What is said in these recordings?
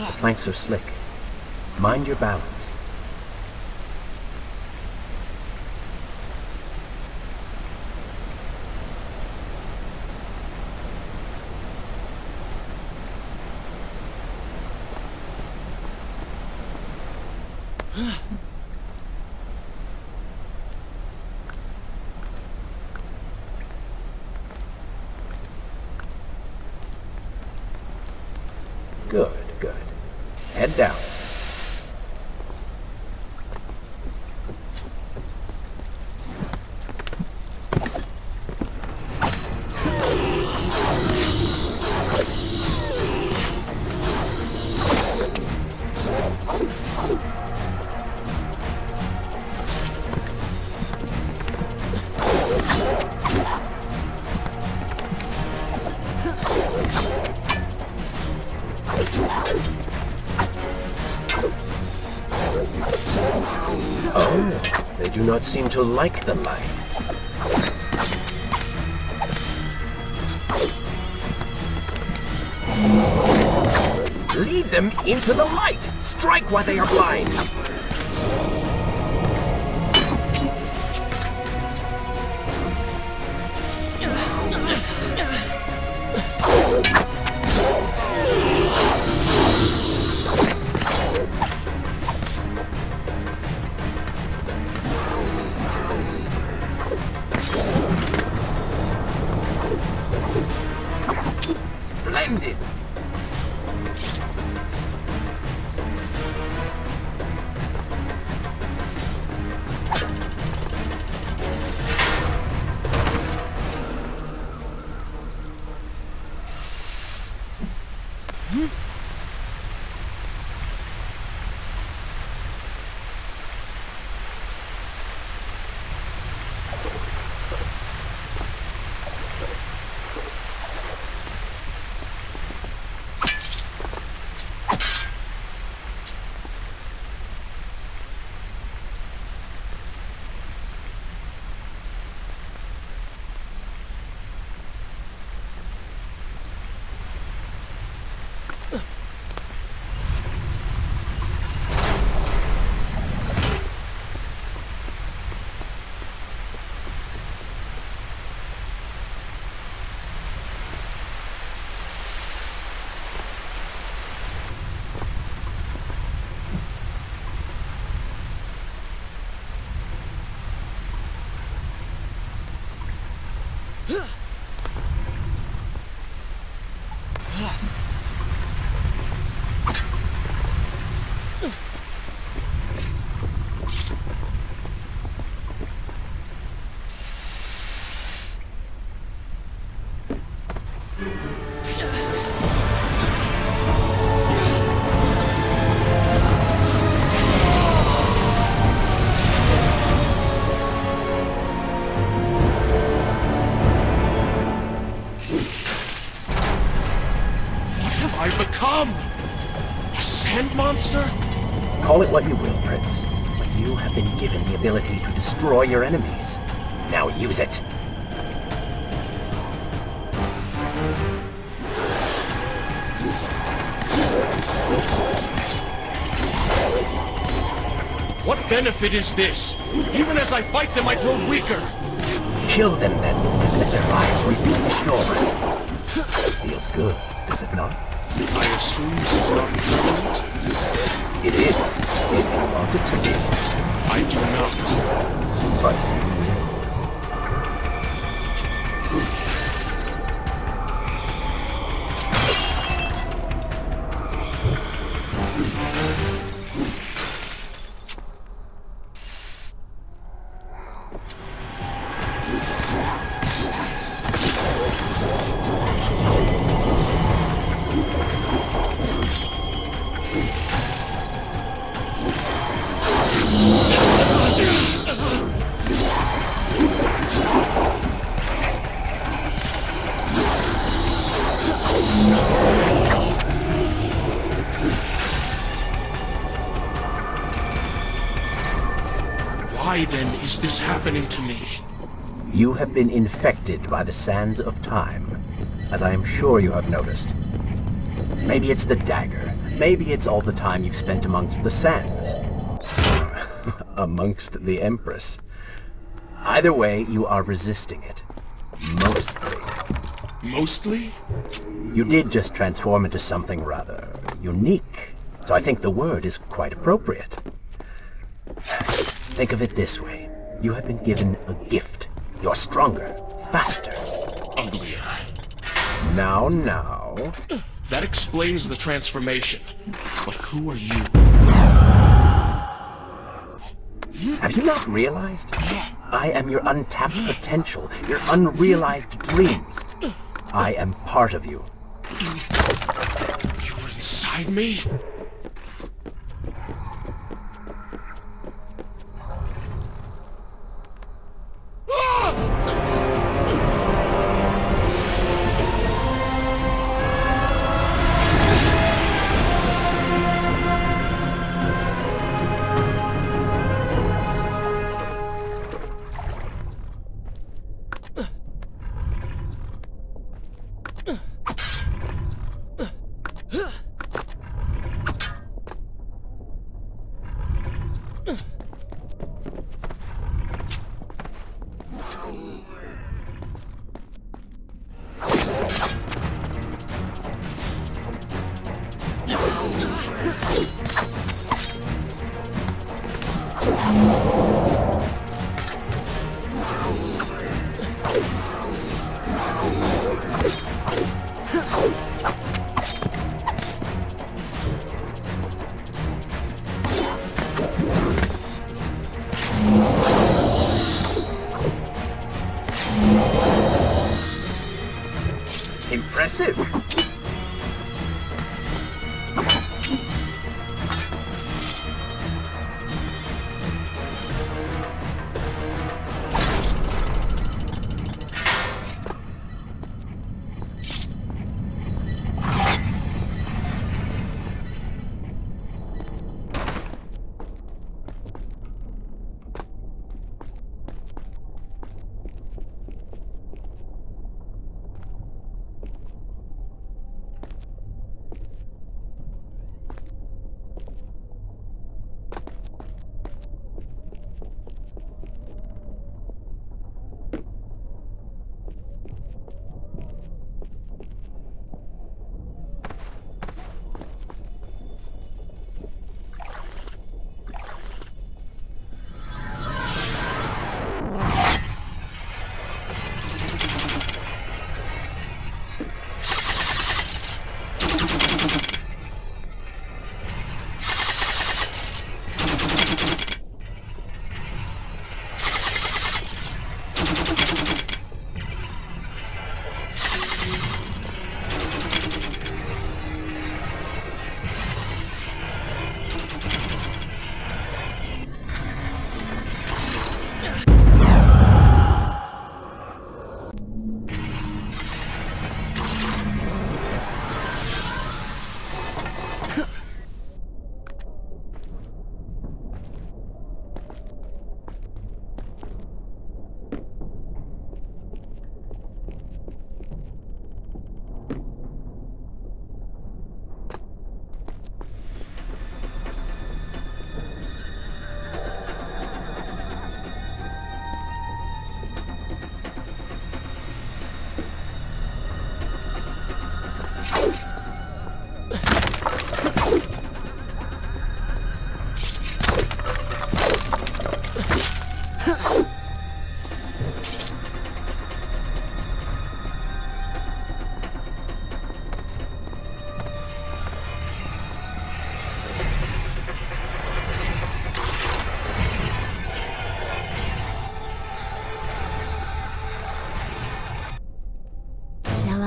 The planks are slick. Mind your balance. Good, good. Head down. Oh, they do not seem to like the light. Lead them into the light! Strike while they are blind! Splendid! A sand monster? Call it what you will, Prince, but you have been given the ability to destroy your enemies. Now use it. What benefit is this? Even as I fight them, I grow weaker. Kill them then, and let their lives replenish yours. Feels good, does it not? I assume this is not permanent? It is, if you want it to be. I do not. But why then is this happening to me? you have been infected by the sands of time, as I am sure you have noticed. Maybe it's the dagger, Maybe it's all the time you've spent amongst the sands. Amongst the Empress. Either way, you are resisting it. Mostly. Mostly? You did just transform into something rather unique, so I think the word is quite appropriate. Think of it this way. You have been given a gift. You're stronger, faster. Uglier. Now. That explains the transformation. But who are you? Have you not realized? I am your untapped potential, your unrealized dreams. I am part of you. You're inside me? Impressive.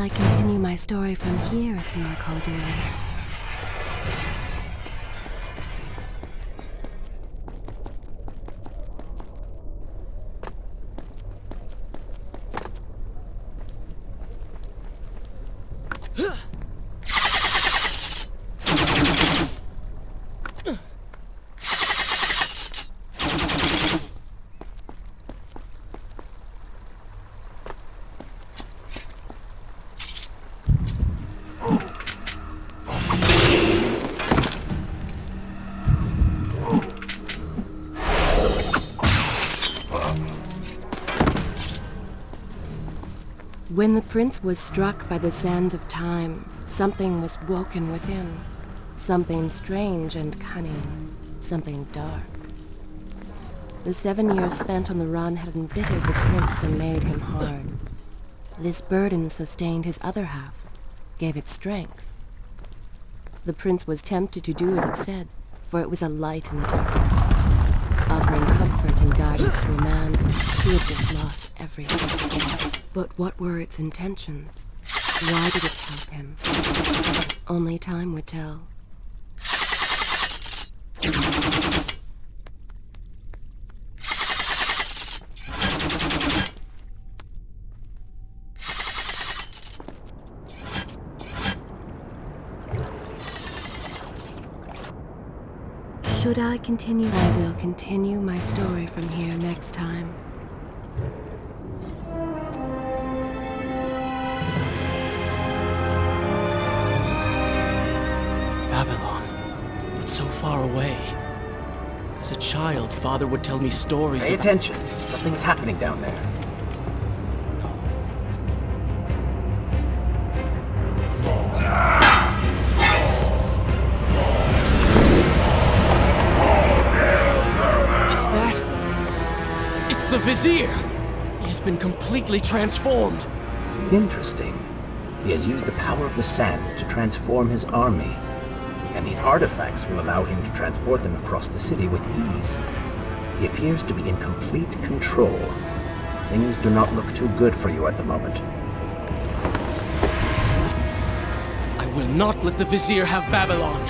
I continue my story from here, if you recall, dearly. When the prince was struck by the sands of time, something was woken within. Something strange and cunning. Something dark. The 7 years spent on the run had embittered the prince and made him hard. This burden sustained his other half, gave it strength. The prince was tempted to do as it said, for it was a light in the darkness, offering comfort and guidance to a man who had just lost everything. But what were its intentions? Why did it help him? Only time would tell. Should I continue? I will continue my story from here next time. Babylon, but so far away. As a child, Father would tell me stories Pay about... attention. Something's happening down there. Is that... It's the Vizier! He has been completely transformed. Interesting. He has used the power of the sands to transform his army. And these artifacts will allow him to transport them across the city with ease. He appears to be in complete control. Things do not look too good for you at the moment. I will not let the Vizier have Babylon.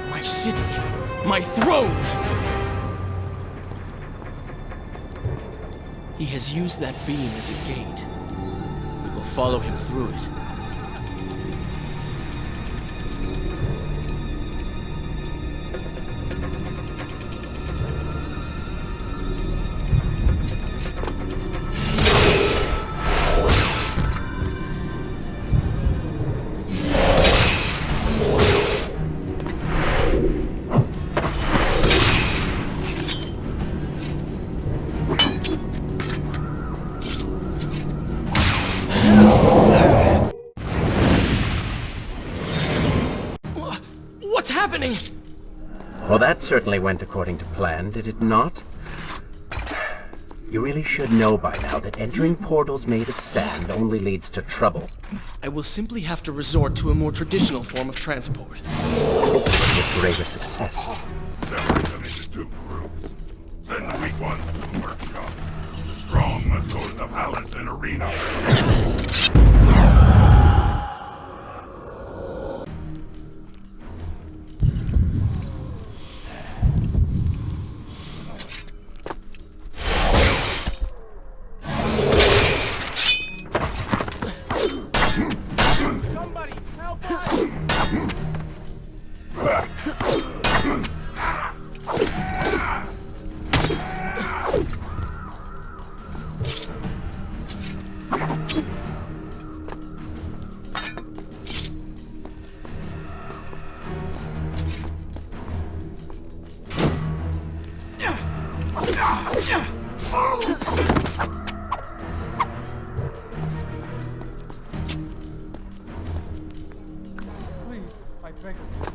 My city. My throne! He has used that beam as a gate. We will follow him through it. What's happening? Well, that certainly went according to plan, did it not? You really should know by now that entering portals made of sand only leads to trouble. I will simply have to resort to a more traditional form of transport. Hopefully with greater success. Separate them into two groups. Send the weak ones to the workshop. The strong must go to the palace and arena. Please, I beg of you.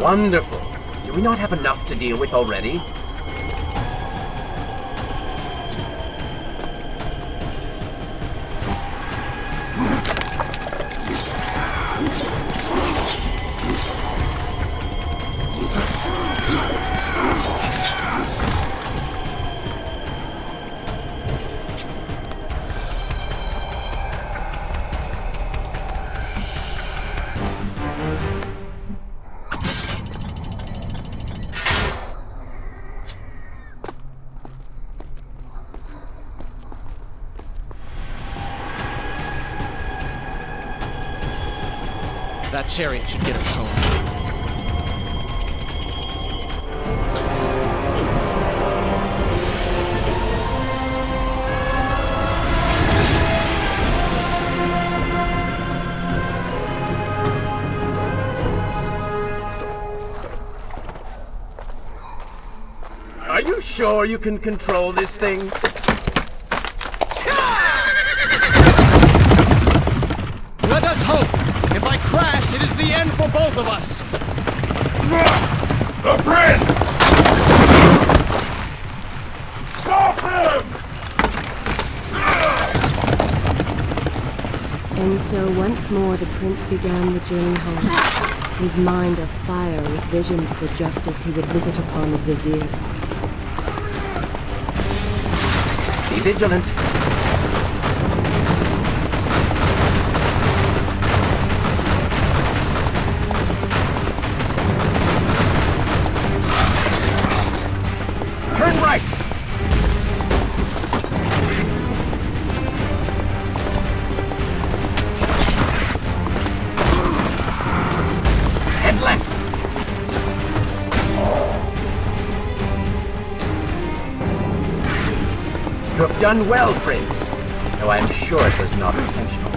Wonderful. Do we not have enough to deal with already? That chariot should get us home. Are you sure you can control this thing? Let us hope! If I crash, it is the end for both of us! The prince! Stop him! And so once more the prince began the journey home, his mind afire with visions of the justice he would visit upon the vizier. Be vigilant. Turn right! Head left! You have done well, Prince, though I am sure it was not intentional.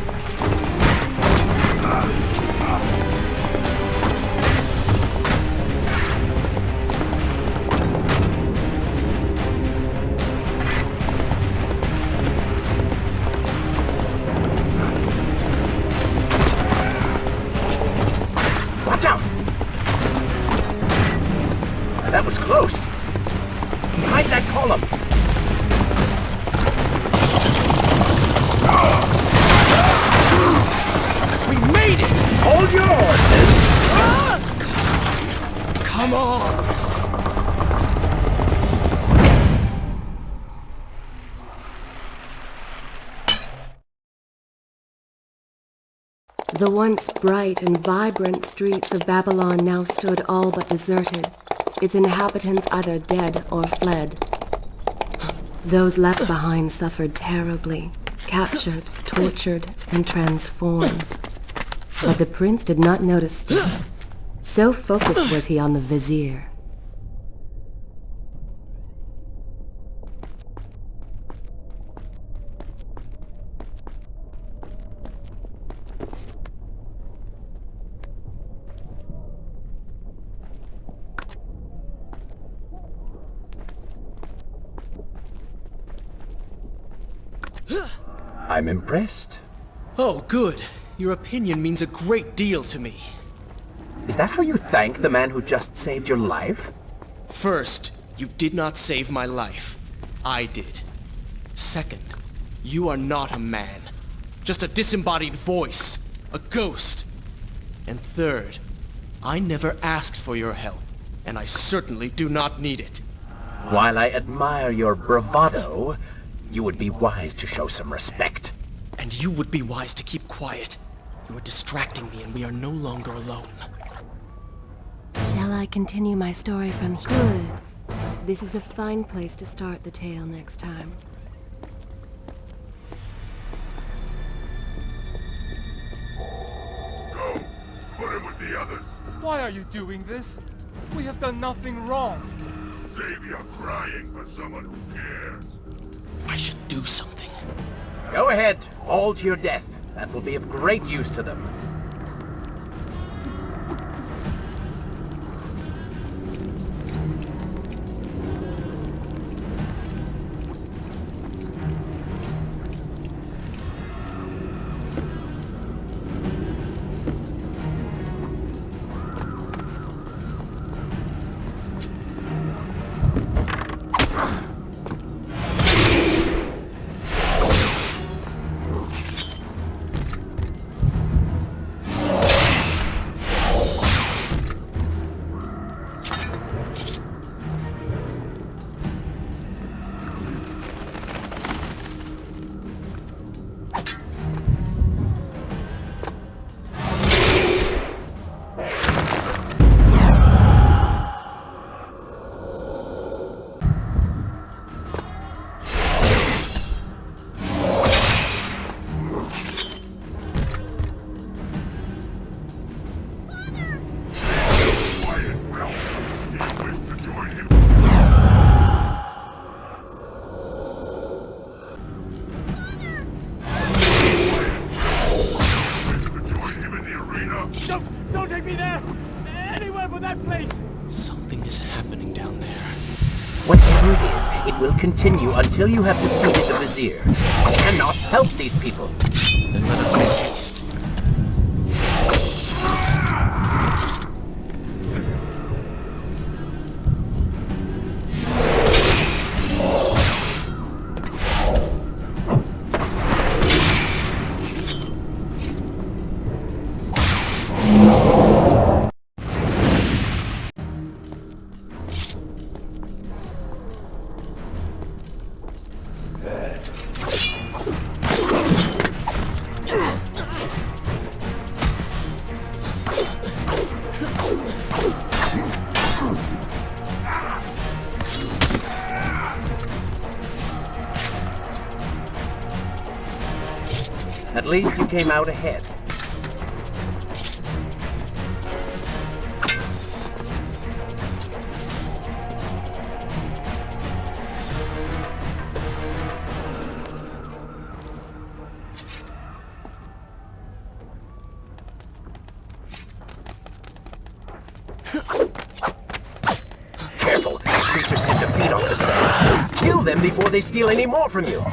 Watch out! That was close. Behind that column. We made it! Hold your horses! Come on! The once bright and vibrant streets of Babylon now stood all but deserted, its inhabitants either dead or fled. Those left behind suffered terribly, captured, tortured, and transformed. But the prince did not notice this. So focused was he on the vizier. I'm impressed. Oh, good. Your opinion means a great deal to me. Is that how you thank the man who just saved your life? First, you did not save my life. I did. Second, you are not a man. Just a disembodied voice. A ghost. And third, I never asked for your help, and I certainly do not need it. While I admire your bravado, you would be wise to show some respect. And you would be wise to keep quiet. You are distracting me and we are no longer alone. Shall I continue my story from here? Good. This is a fine place to start the tale next time. Go! Put him with the others! Why are you doing this? We have done nothing wrong. Save your crying for someone who cares. I should do something. Go ahead, fall to your death. That will be of great use to them. be there! Anywhere but that place! Something is happening down there. Whatever it is, it will continue until you have defeated the Vizier. You cannot help these people. Then let us make haste. At least you came out ahead. Careful, these creatures seem to feed off the sands. Kill them before they steal any more from you.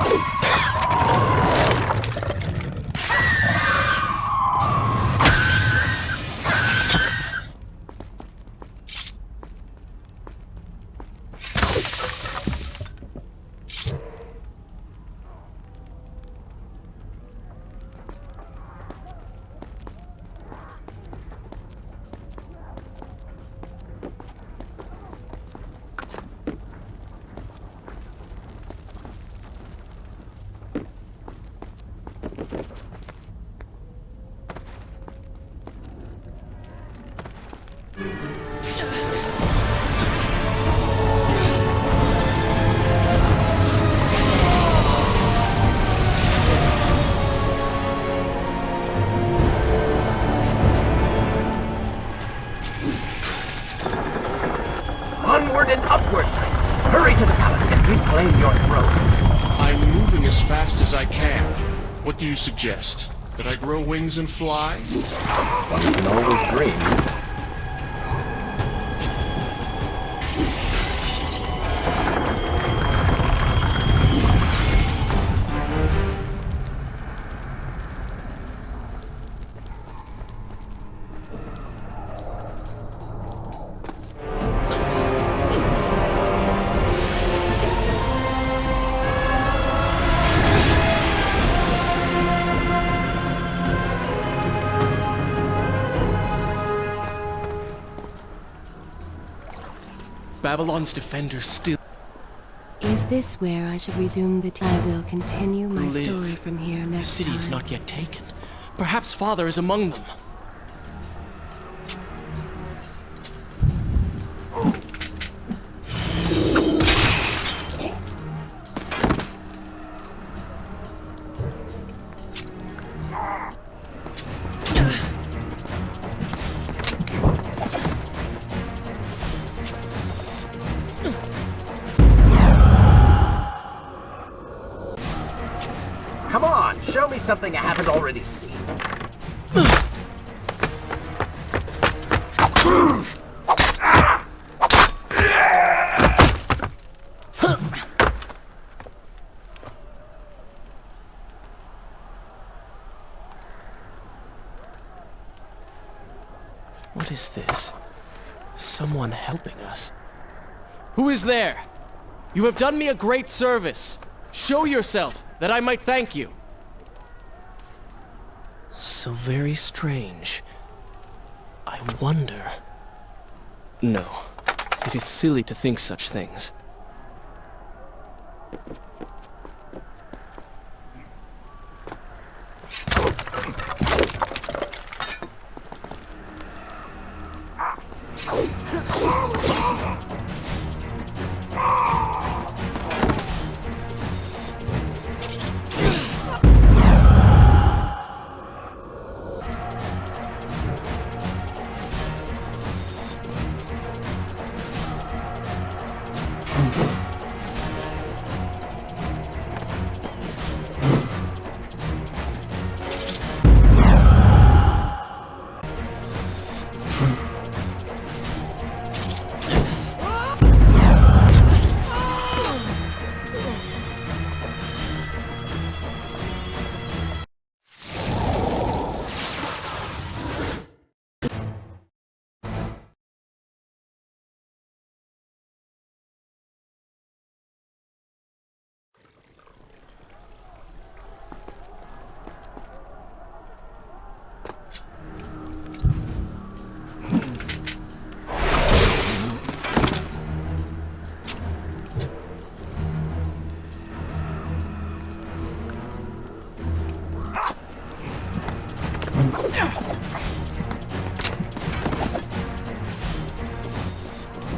Onward and upward, Prince! Hurry to the palace and reclaim your throne! I'm moving as fast as I can. What do you suggest? That I grow wings and fly? One can always dream. Babylon's defenders still Is this where I should resume the I will continue my live. story from here The next city time. is not yet taken. Perhaps Father is among them. Come on, show me something I haven't already seen. What is this? Someone helping us. Who is there? You have done me a great service. Show yourself, that I might thank you. So very strange. I wonder... No, it is silly to think such things.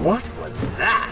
What was that?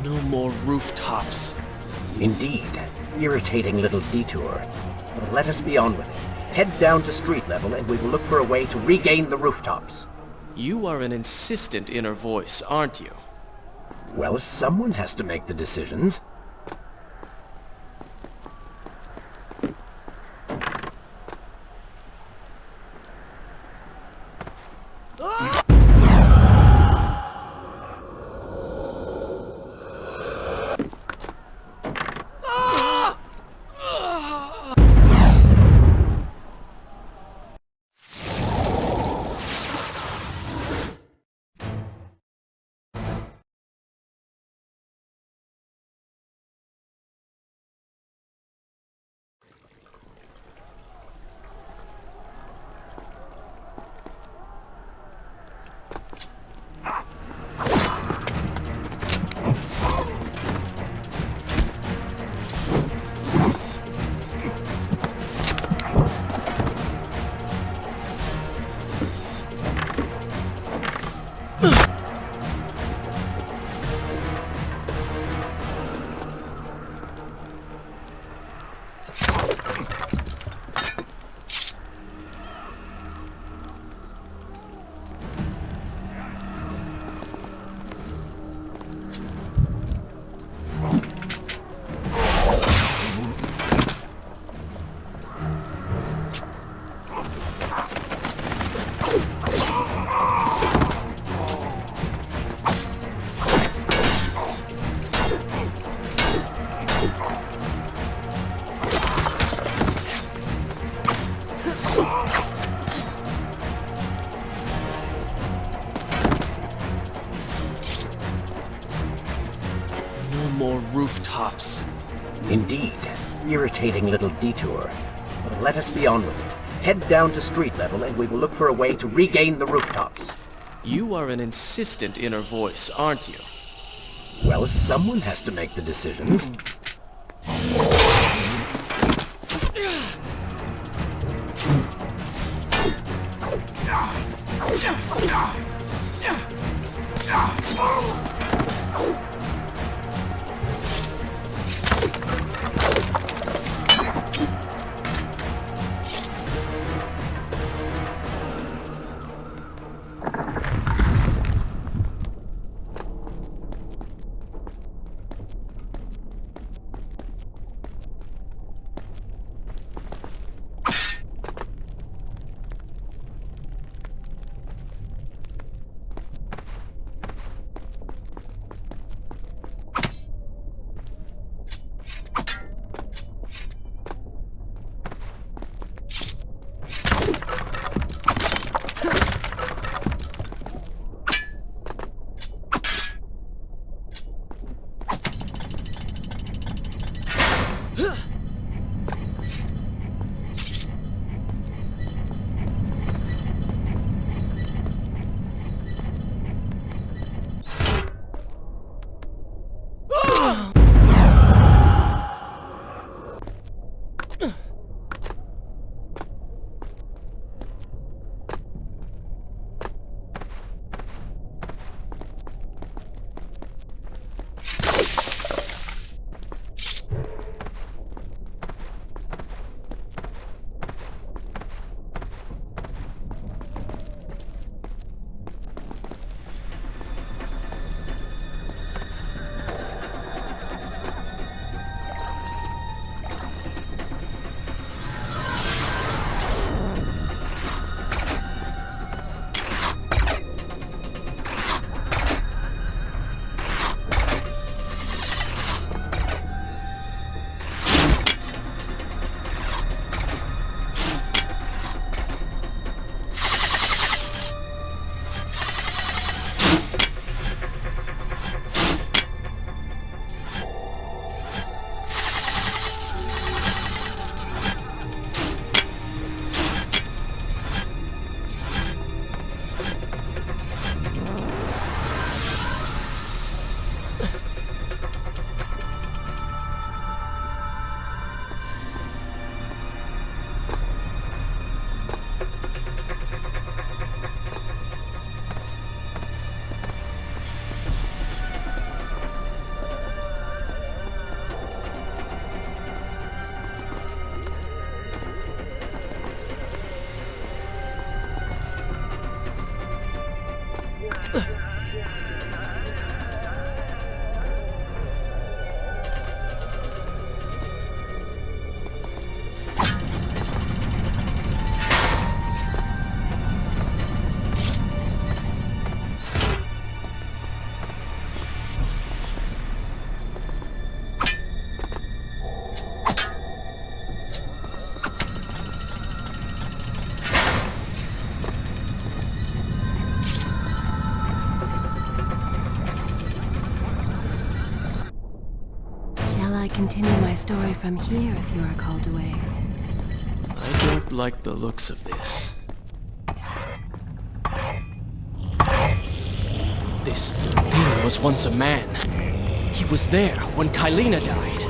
No more rooftops. Indeed. Irritating little detour. But let us be on with it. Head down to street level and we will look for a way to regain the rooftops. You are an insistent inner voice, aren't you? Well, someone has to make the decisions. No more rooftops. Indeed. Irritating little detour. But let us be on with it. Head down to street level and we will look for a way to regain the rooftops. You are an insistent inner voice, aren't you? Well, someone has to make the decisions. hear my story from here if you are called away. I don't like the looks of this. This thing was once a man. He was there when Kylena died.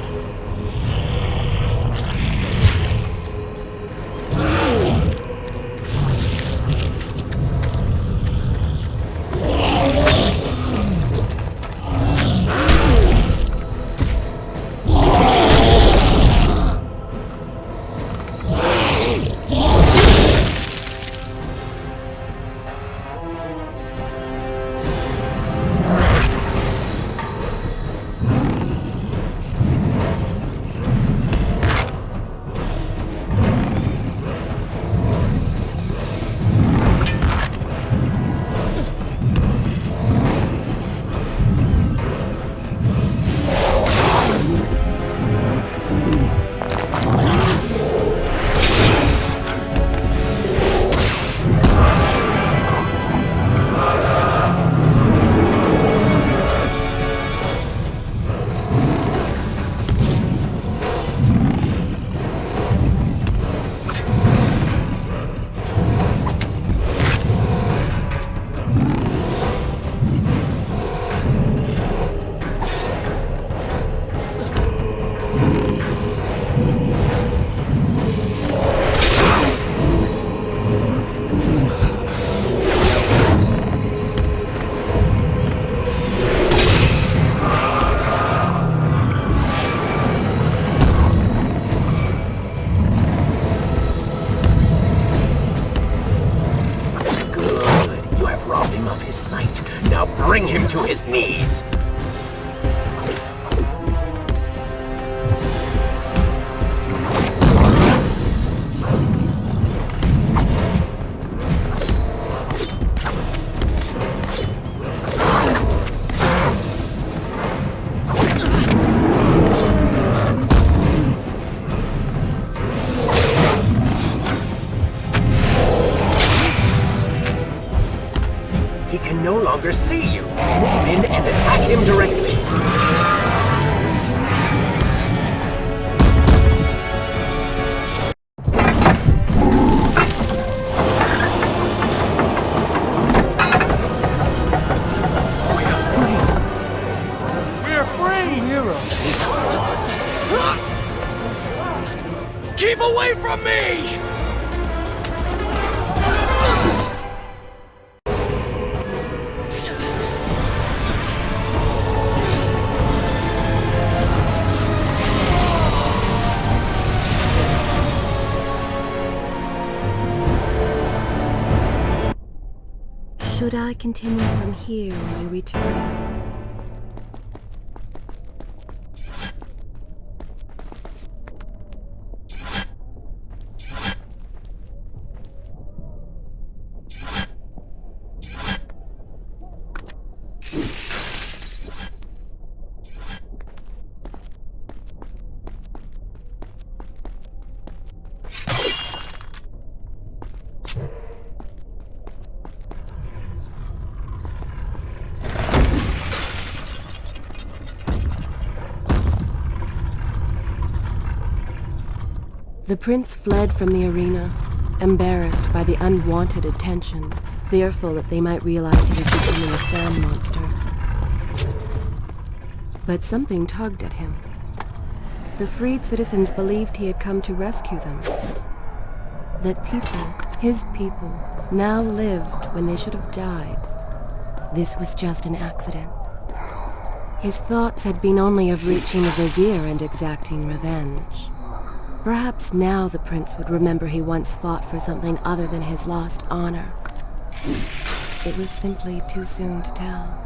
Bring him to his knees! He can no longer see you. Move in and attack him directly. We're free! Heroes! Keep away from me! Should I continue from here when you return? The prince fled from the arena, embarrassed by the unwanted attention, fearful that they might realize he was becoming a sand monster. But something tugged at him. The freed citizens believed he had come to rescue them. That people, his people, now lived when they should have died. This was just an accident. His thoughts had been only of reaching the vizier and exacting revenge. Perhaps now the prince would remember he once fought for something other than his lost honor. It was simply too soon to tell.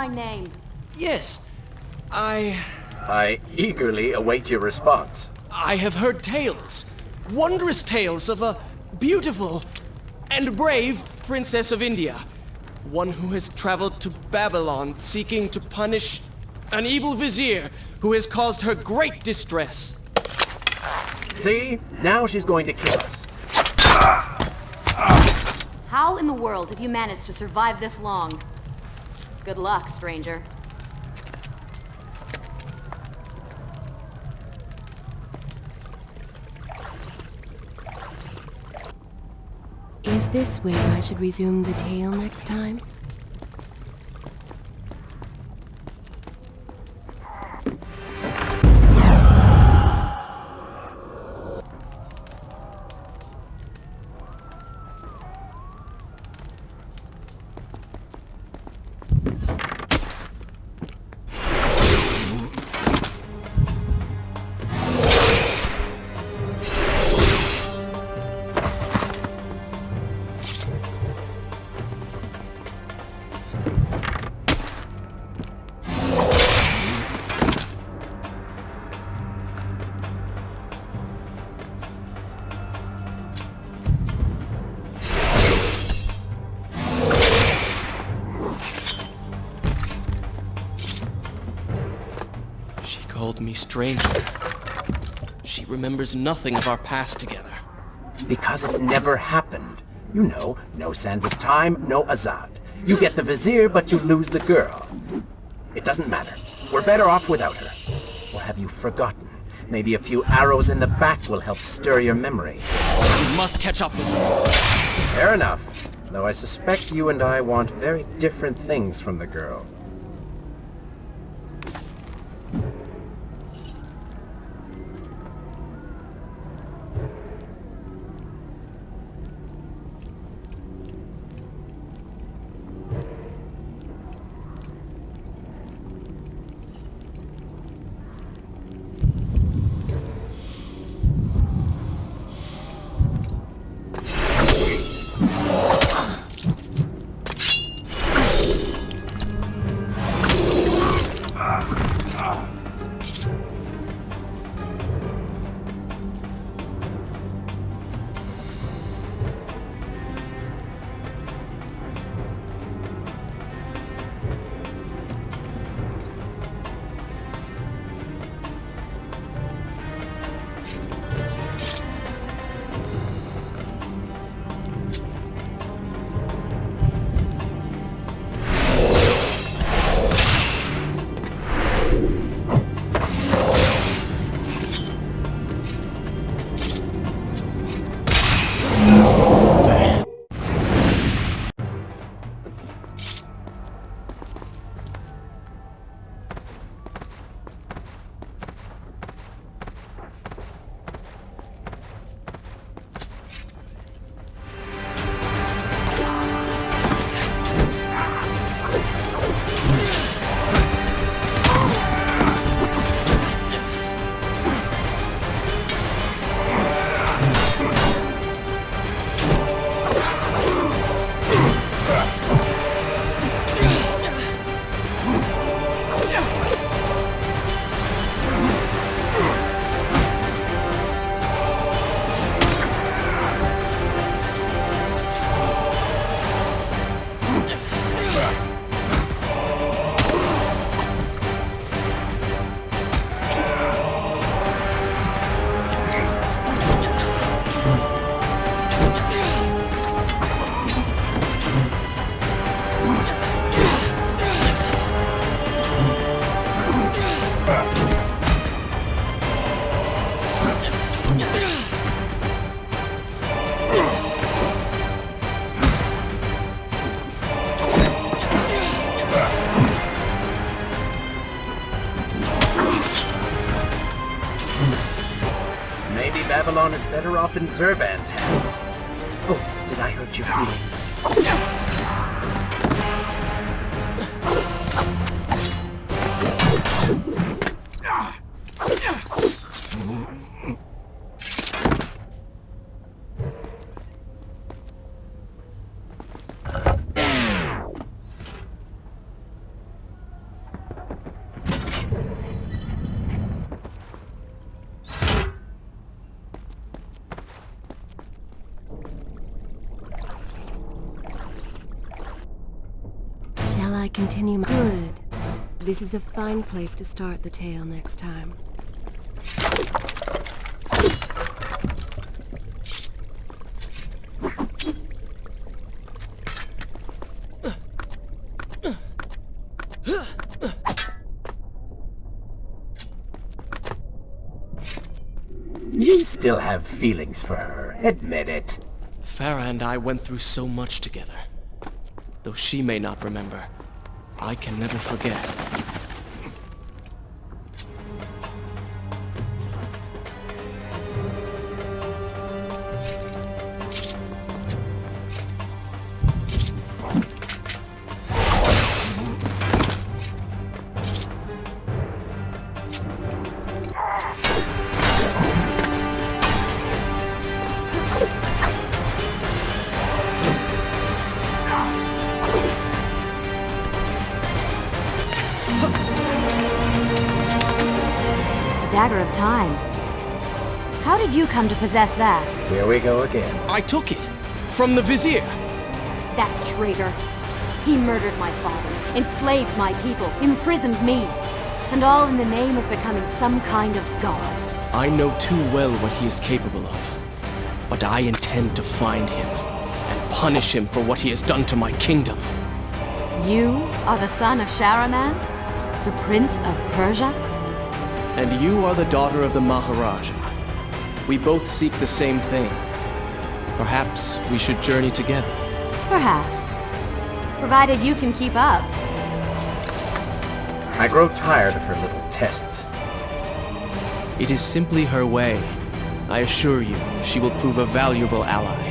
my name? Yes, I eagerly await your response. I have heard tales, wondrous tales of a beautiful and brave princess of India. One who has traveled to Babylon seeking to punish an evil vizier who has caused her great distress. See? Now she's going to kill us. How in the world did you manage to survive this long? Good luck, stranger. Is this where I should resume the tale next time? She called me stranger. She remembers nothing of our past together. Because it never happened. You know, no sands of time, no Azad. You get the vizier, but you lose the girl. It doesn't matter. We're better off without her. Or have you forgotten? Maybe a few arrows in the back will help stir your memory. We must catch up with her. Fair enough. Though I suspect you and I want very different things from the girl. Maybe Babylon is better off in Zurban's hands. Oh, did I hurt your feelings? I continue my... Good. This is a fine place to start the tale next time. You still have feelings for her. Admit it. Farah and I went through so much together. Though she may not remember, I can never forget. Dagger of Time. How did you come to possess that? Here we go again. I took it from the Vizier. That traitor. He murdered my father, enslaved my people, imprisoned me. And all in the name of becoming some kind of god. I know too well what he is capable of. But I intend to find him and punish him for what he has done to my kingdom. You are the son of Shahraman? The Prince of Persia? And you are the daughter of the Maharaja. We both seek the same thing. Perhaps we should journey together. Perhaps. Provided you can keep up. I grow tired of her little tests. It is simply her way. I assure you, she will prove a valuable ally.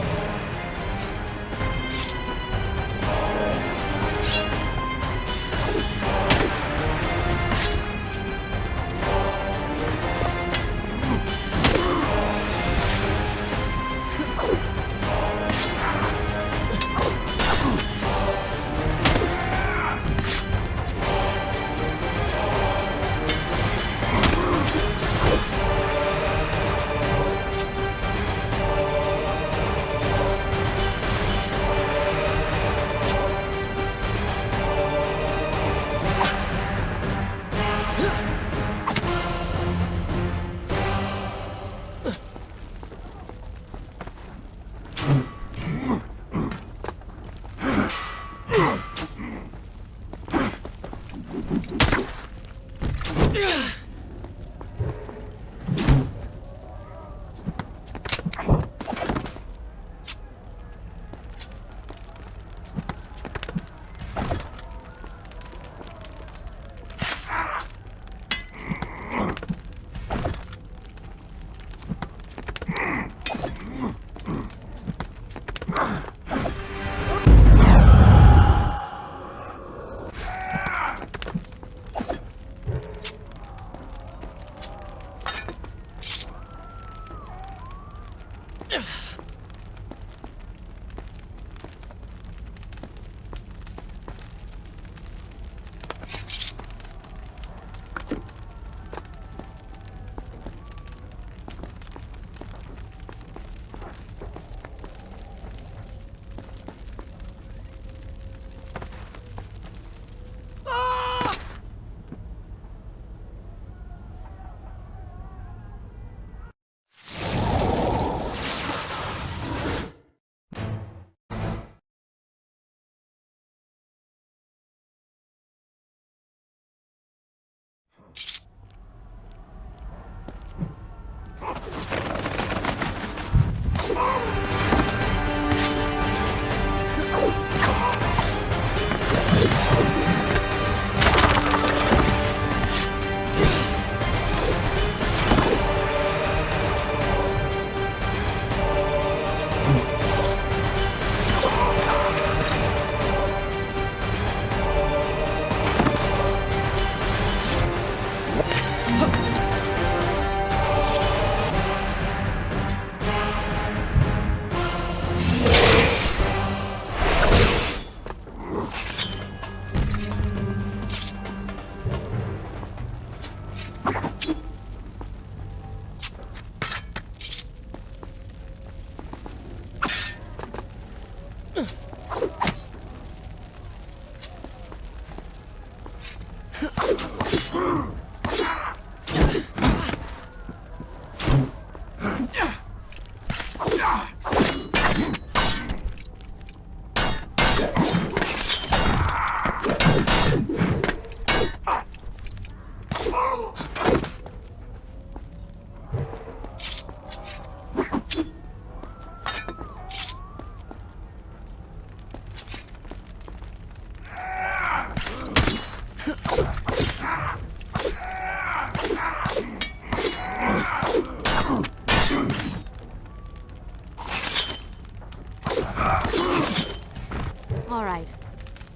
All right.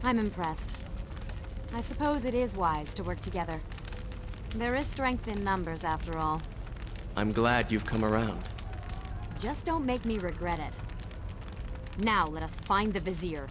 I'm impressed. I suppose it is wise to work together. There is strength in numbers, after all. I'm glad you've come around. Just don't make me regret it. Now let us find the Vizier.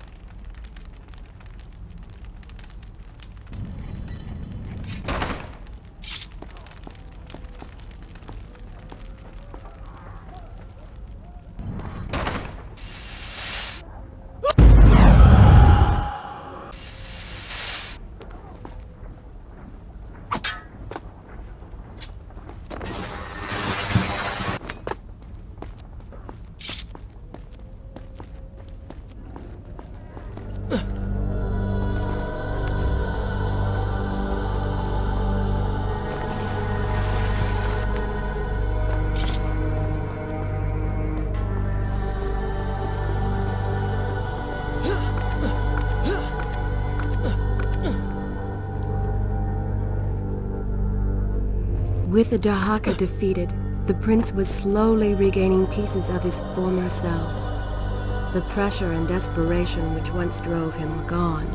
With the Dahaka defeated, the prince was slowly regaining pieces of his former self. The pressure and desperation which once drove him were gone.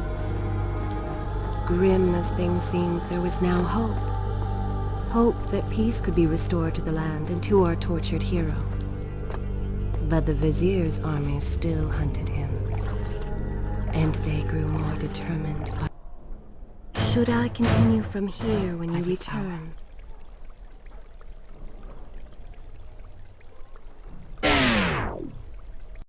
Grim as things seemed, there was now hope. Hope that peace could be restored to the land and to our tortured hero. But the Vizier's army still hunted him, and they grew more determined. Should I continue from here when you return?